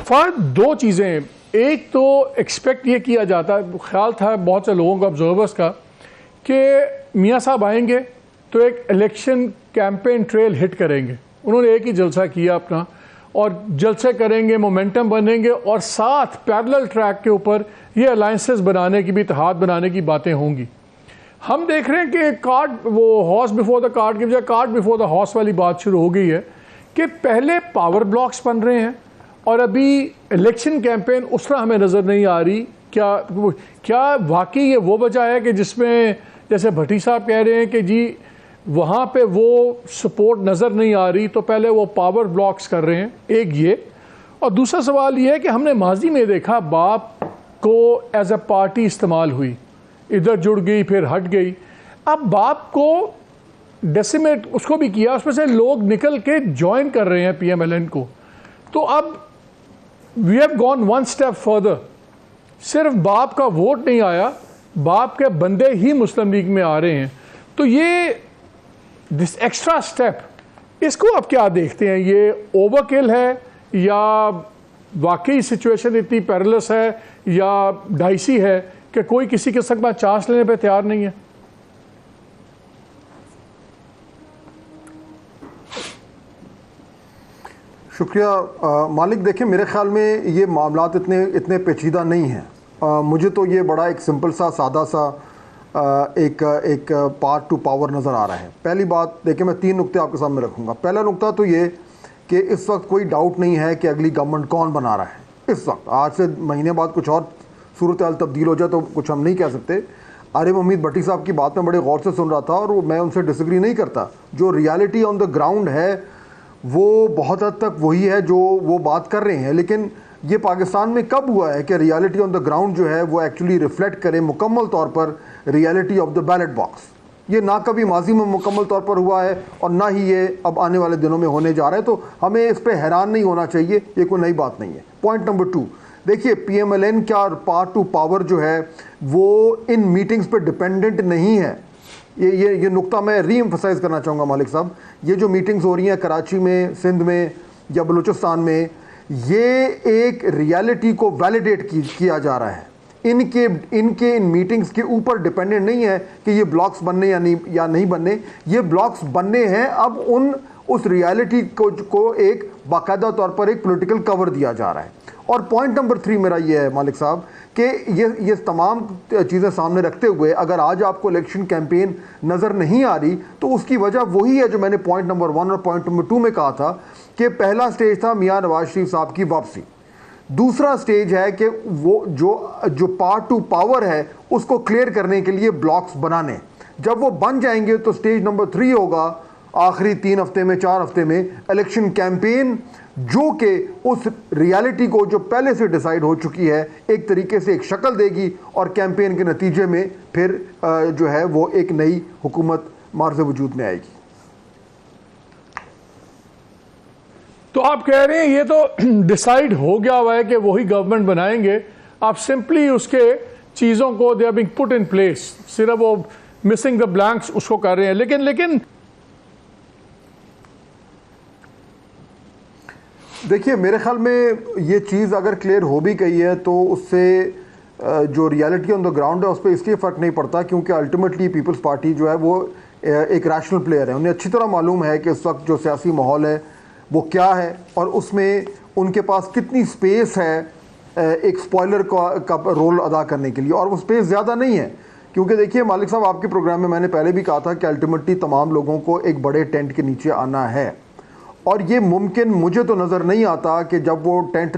फर्क दो चीज़ें, एक तो एक्सपेक्ट ये किया जाता है, ख्याल था बहुत से लोगों का, ऑब्जर्वर्स का, कि मियाँ साहब आएंगे तो एक इलेक्शन कैंपेन ट्रेल हिट करेंगे। उन्होंने एक ही जलसा किया अपना, और जलसे करेंगे, मोमेंटम बनेंगे, और साथ पैरेलल ट्रैक के ऊपर ये अलायंसेस बनाने की भी, इत्तेहाद बनाने की बातें होंगी। हम देख रहे हैं कि कार्ड, वो हॉर्स बिफोर द कार्ड की बजाय कार्ड बिफोर द हॉर्स वाली बात शुरू हो गई है कि पहले पावर ब्लॉक्स बन रहे हैं और अभी इलेक्शन कैंपेन उस तरह हमें नज़र नहीं आ रही। क्या वाकई ये वो वजह है कि जिसमें जैसे भट्टी साहब कह रहे हैं कि जी वहाँ पे वो सपोर्ट नज़र नहीं आ रही, तो पहले वो पावर ब्लॉक्स कर रहे हैं, एक ये। और दूसरा सवाल ये है कि हमने माजी में देखा बाप को एज ए पार्टी इस्तेमाल हुई, इधर जुड़ गई फिर हट गई। अब बाप को डेसिमेट उसको भी किया, उसमें से लोग निकल के ज्वाइन कर रहे हैं PMLN को। तो अब we have gone one step further, सिर्फ बाप का वोट नहीं आया, बाप के बंदे ही मुस्लिम लीग में आ रहे हैं। तो ये दिस एक्स्ट्रा स्टेप, इसको आप क्या देखते हैं? ये ओवरकिल है या वाकई सिचुएशन इतनी पैरेलस है या डाइसी है कि कोई किसी के संग चांस लेने पे तैयार नहीं है? शुक्रिया मालिक। देखिए, मेरे ख्याल में ये मामलात इतने पेचीदा नहीं हैं। मुझे तो ये बड़ा एक सिंपल सा, सादा सा एक पार्ट टू पावर नज़र आ रहा है। पहली बात देखिए, मैं 3 नुक्ते आपके सामने रखूँगा। पहला नुक्ता तो ये कि इस वक्त कोई डाउट नहीं है कि अगली गवर्नमेंट कौन बना रहा है। इस वक्त आज से महीने बाद कुछ और सूरत हाल तब्दील हो जाए तो कुछ हम नहीं कह सकते। आरिफ हमीद भट्टी साहब की बात में बड़े गौर से सुन रहा था और मैं उनसे डिसएग्री नहीं करता। जो रियलिटी ऑन द ग्राउंड है वो बहुत हद तक वही है जो वो बात कर रहे हैं। लेकिन ये पाकिस्तान में कब हुआ है कि रियलिटी ऑन द ग्राउंड जो है वो एक्चुअली रिफ्लेक्ट करे मुकम्मल तौर पर reality of the ballot box? ये ना कभी माजी में मुकम्मल तौर पर हुआ है और ना ही ये अब आने वाले दिनों में होने जा रहा है। तो हमें इस पर हैरान नहीं होना चाहिए, ये कोई नई बात नहीं है। पॉइंट नंबर 2, देखिए PMLN का पार्ट टू पावर जो है वो इन मीटिंग्स पे डिपेंडेंट नहीं है। ये नुक्ता मैं री एम्फसाइज करना चाहूँगा मालिक साहब। ये जो मीटिंग्स हो रही हैं कराची में, सिंध में या बलूचिस्तान में, ये एक रियलिटी को वैलिडेट किया जा रहा है। इनके इन मीटिंग्स के ऊपर डिपेंडेंट नहीं है कि ये ब्लॉक्स बनने या नहीं बनने। ये ब्लॉक्स बनने हैं। अब उस रियलिटी को एक बाकायदा तौर पर एक पॉलिटिकल कवर दिया जा रहा है। और पॉइंट नंबर 3 मेरा ये है मालिक साहब कि ये तमाम चीज़ें सामने रखते हुए अगर आज आपको इलेक्शन कैंपेन नज़र नहीं आ रही तो उसकी वजह वही है जो मैंने पॉइंट नंबर 1 और पॉइंट नंबर 2 में कहा था कि पहला स्टेज था मियाँ नवाज शरीफ साहब की वापसी। दूसरा स्टेज है कि वो जो पार्ट टू पावर है उसको क्लियर करने के लिए ब्लॉक्स बनाने। जब वो बन जाएंगे तो स्टेज नंबर 3 होगा आखिरी 3 हफ्ते में, 4 हफ्ते में इलेक्शन कैंपेन, जो कि उस रियलिटी को जो पहले से डिसाइड हो चुकी है एक तरीके से एक शक्ल देगी और कैंपेन के नतीजे में फिर जो है वो एक नई हुकूमत मार्ज़ वजूद में आएगी। तो आप कह रहे हैं ये तो डिसाइड हो गया हुआ है कि वही गवर्नमेंट बनाएंगे, आप सिंपली उसके चीज़ों को they are being put in place, सिर्फ वो मिसिंग द ब्लैंक्स उसको कर रहे हैं। लेकिन देखिए, मेरे ख्याल में ये चीज़ अगर क्लियर हो भी गई है तो उससे जो रियलिटी ऑन द ग्राउंड है उस पर इसलिए फ़र्क नहीं पड़ता क्योंकि अल्टीमेटली पीपल्स पार्टी जो है वो एक रैशनल प्लेयर है। उन्हें अच्छी तरह मालूम है कि इस वक्त जो सियासी माहौल है वो क्या है और उसमें उनके पास कितनी स्पेस है एक स्पॉइलर का रोल अदा करने के लिए, और वो स्पेस ज़्यादा नहीं है। क्योंकि देखिए मालिक साहब, आपके प्रोग्राम में मैंने पहले भी कहा था कि अल्टीमेटली तमाम लोगों को एक बड़े टेंट के नीचे आना है, और ये मुमकिन मुझे तो नज़र नहीं आता कि जब वो टेंट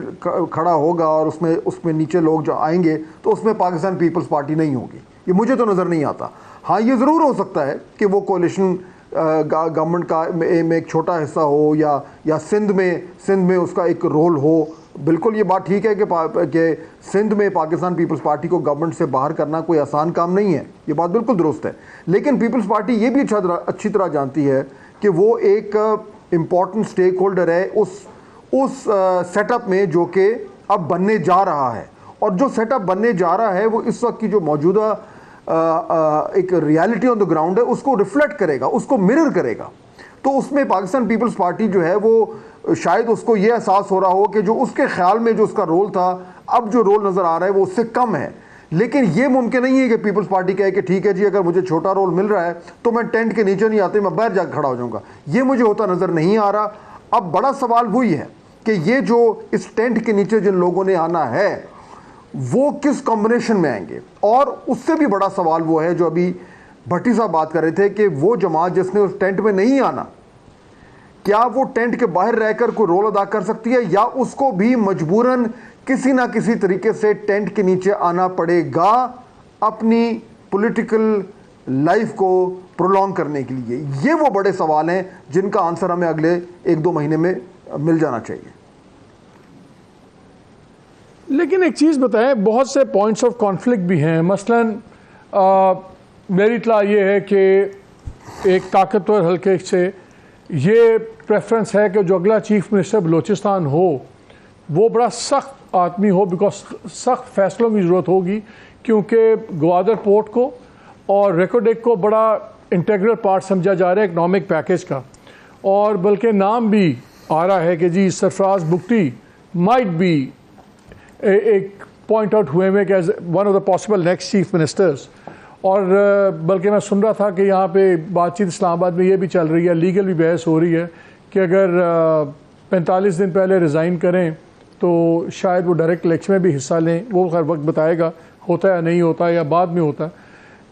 खड़ा होगा और उसमें नीचे लोग जो आएंगे तो उसमें पाकिस्तान पीपल्स पार्टी नहीं होगी। ये मुझे तो नज़र नहीं आता। हाँ, ये ज़रूर हो सकता है कि वो कोलिशन गवर्नमेंट का में एक छोटा हिस्सा हो या सिंध में उसका एक रोल हो। बिल्कुल ये बात ठीक है कि सिंध में पाकिस्तान पीपल्स पार्टी को गवर्नमेंट से बाहर करना कोई आसान काम नहीं है, ये बात बिल्कुल दुरुस्त है। लेकिन पीपल्स पार्टी ये भी अच्छी तरह जानती है कि वो एक इम्पॉर्टेंट स्टेक होल्डर है उस सेटअप में जो कि अब बनने जा रहा है, और जो सेटअप बनने जा रहा है वो इस वक्त की जो मौजूदा एक रियलिटी ऑन द ग्राउंड है उसको रिफ्लेक्ट करेगा, उसको मिरर करेगा। तो उसमें पाकिस्तान पीपल्स पार्टी जो है वो शायद उसको ये एहसास हो रहा हो कि जो उसके ख्याल में जो उसका रोल था, अब जो रोल नज़र आ रहा है वो उससे कम है। लेकिन ये मुमकिन नहीं है कि पीपल्स पार्टी कहे कि ठीक है जी, अगर मुझे छोटा रोल मिल रहा है तो मैं टेंट के नीचे नहीं आती, मैं बाहर जाकर खड़ा हो जाऊंगा। ये मुझे होता नज़र नहीं आ रहा। अब बड़ा सवाल वही है कि ये जो इस टेंट के नीचे जिन लोगों ने आना है वो किस कॉम्बिनेशन में आएंगे। और उससे भी बड़ा सवाल वो है जो अभी भट्टी साहब बात कर रहे थे कि वो जमात जिसने उस टेंट में नहीं आना, क्या वो टेंट के बाहर रहकर कोई रोल अदा कर सकती है, या उसको भी मजबूरन किसी ना किसी तरीके से टेंट के नीचे आना पड़ेगा अपनी पॉलिटिकल लाइफ को प्रोलॉन्ग करने के लिए। ये वो बड़े सवाल हैं जिनका आंसर हमें अगले 1-2 महीने में मिल जाना चाहिए। लेकिन एक चीज़ बताएं, बहुत से पॉइंट्स ऑफ कॉन्फ्लिक्ट भी हैं। मसलन मेरी इत्तला ये है कि एक ताकतवर हल्के से ये प्रेफरेंस है कि जो अगला चीफ मिनिस्टर बलूचिस्तान हो वो बड़ा सख्त आदमी हो, बिकॉज सख्त फैसलों की ज़रूरत होगी, क्योंकि ग्वादर पोर्ट को और रेकोडेक को बड़ा इंटीग्रल पार्ट समझा जा रहा है इकनॉमिक पैकेज का। और बल्कि नाम भी आ रहा है कि जी सरफराज बुगटी माइट बी एक पॉइंट आउट हुए में as one of the possible next chief ministers. और बल्कि मैं सुन रहा था कि यहाँ पे बातचीत इस्लामाबाद में ये भी चल रही है, लीगल भी बहस हो रही है कि अगर 45 दिन पहले रिज़ाइन करें तो शायद वो डायरेक्ट इलेक्शन में भी हिस्सा लें। वो हर वक्त बताएगा होता है या नहीं होता या बाद में होता है।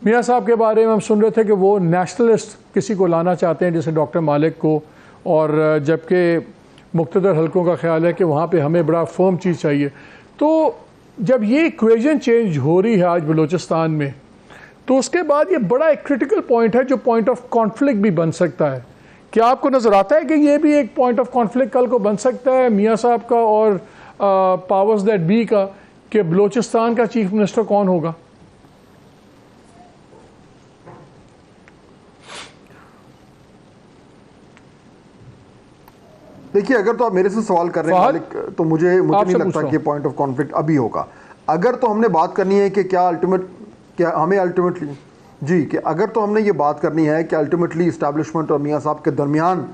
मियाँ साहब के बारे में हम सुन रहे थे कि वो नेशनलिस्ट किसी को लाना चाहते हैं, जैसे डॉक्टर मालिक को, और जबकि मुख्तदर हलकों का ख्याल है कि वहाँ पे हमें बड़ा फर्म चीज़ चाहिए। तो जब ये इक्वेशन चेंज हो रही है आज बलूचिस्तान में, तो उसके बाद ये बड़ा एक क्रिटिकल पॉइंट है जो पॉइंट ऑफ कॉन्फ्लिक्ट भी बन सकता है। क्या आपको नज़र आता है कि ये भी एक पॉइंट ऑफ कॉन्फ्लिक्ट कल को बन सकता है मियाँ साहब का और पावर्स दैट बी का, कि बलूचिस्तान का चीफ मिनिस्टर कौन होगा? देखिए, अगर तो आप मेरे से सवाल कर रहे हैं मालिक, तो मुझे नहीं लगता कि पॉइंट ऑफ कॉन्फ्लिक्ट अभी होगा। अगर तो हमने बात करनी है कि क्या हमें अल्टीमेटली जी, कि अगर तो हमने ये बात करनी है कि अल्टीमेटली इस्टेब्लिशमेंट और मियाँ साहब के दरमियान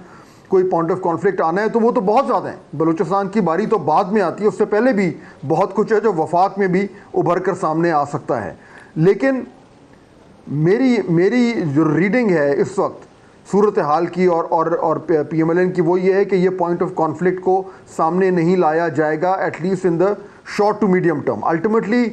कोई पॉइंट ऑफ कॉन्फ्लिक्ट आना है, तो वो तो बहुत ज़्यादा है। बलूचिस्तान की बारी तो बाद में आती है, उससे पहले भी बहुत कुछ है जो वफाक में भी उभर कर सामने आ सकता है। लेकिन मेरी जो रीडिंग है इस वक्त सूरत हाल की और PMLN की, वो ये है कि ये पॉइंट ऑफ कॉन्फ्लिक्ट को सामने नहीं लाया जाएगा, at least in the short to medium term. Ultimately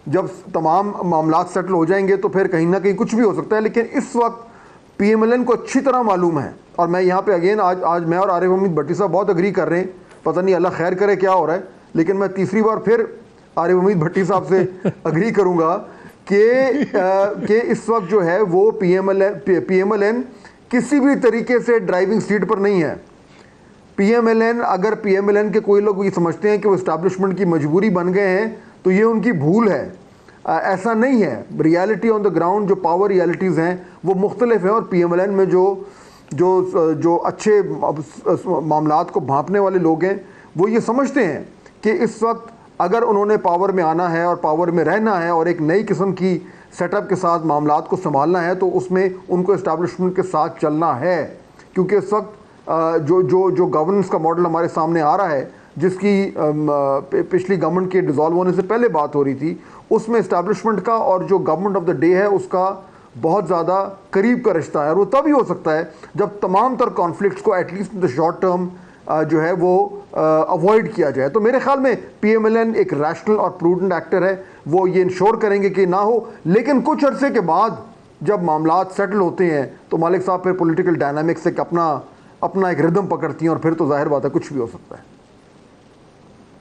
जब तमाम मामलात सेटल हो जाएंगे तो फिर कहीं ना कहीं कुछ भी हो सकता है। लेकिन इस वक्त PMLN को अच्छी तरह मालूम है, और मैं यहाँ पे अगेन आज मैं और आरिफ हमीद भट्टी साहब बहुत अग्री कर रहे हैं, पता नहीं अल्लाह खैर करे क्या हो रहा है, लेकिन मैं तीसरी बार फिर आरिफ हमीद भट्टी साहब से अग्री करूँगा कि इस वक्त जो है वो PMLN किसी भी तरीके से ड्राइविंग सीट पर नहीं है। अगर PMLN के कोई लोग ये समझते हैं कि वो इस्टेब्लिशमेंट की मजबूरी बन गए हैं, तो ये उनकी भूल है। ऐसा नहीं है। रियलिटी ऑन द ग्राउंड, जो पावर रियलिटीज़ हैं वो मुख्तलिफ हैं, और PMLN में जो अच्छे मामलात को भांपने वाले लोग हैं वो ये समझते हैं कि इस वक्त अगर उन्होंने पावर में आना है और पावर में रहना है और एक नई किस्म की सेटअप के साथ मामलात को संभालना है, तो उसमें उनको इस्टेब्लिशमेंट के साथ चलना है। क्योंकि इस वक्त जो गवर्नेंस का मॉडल हमारे सामने आ रहा है, जिसकी पिछली गवर्नमेंट के डिज़ोल्व होने से पहले बात हो रही थी, उसमें इस्टेब्लिशमेंट का और जो गवर्नमेंट ऑफ द डे है उसका बहुत ज़्यादा करीब का रिश्ता है। और वो तभी हो सकता है जब तमाम तर कॉन्फ्लिक्ट्स को at least in the short term जो है वो अवॉइड किया जाए। तो मेरे ख्याल में PMLN एक रैशनल और प्रूडेंट एक्टर है, वो ये इंश्योर करेंगे कि ना हो। लेकिन कुछ अरसे के बाद जब मामलात सेटल होते हैं तो मालिक साहब फिर पॉलिटिकल डायनामिक्स से अपना एक रिदम पकड़ती हैं, और फिर तो जाहिर बात है कुछ भी हो सकता है।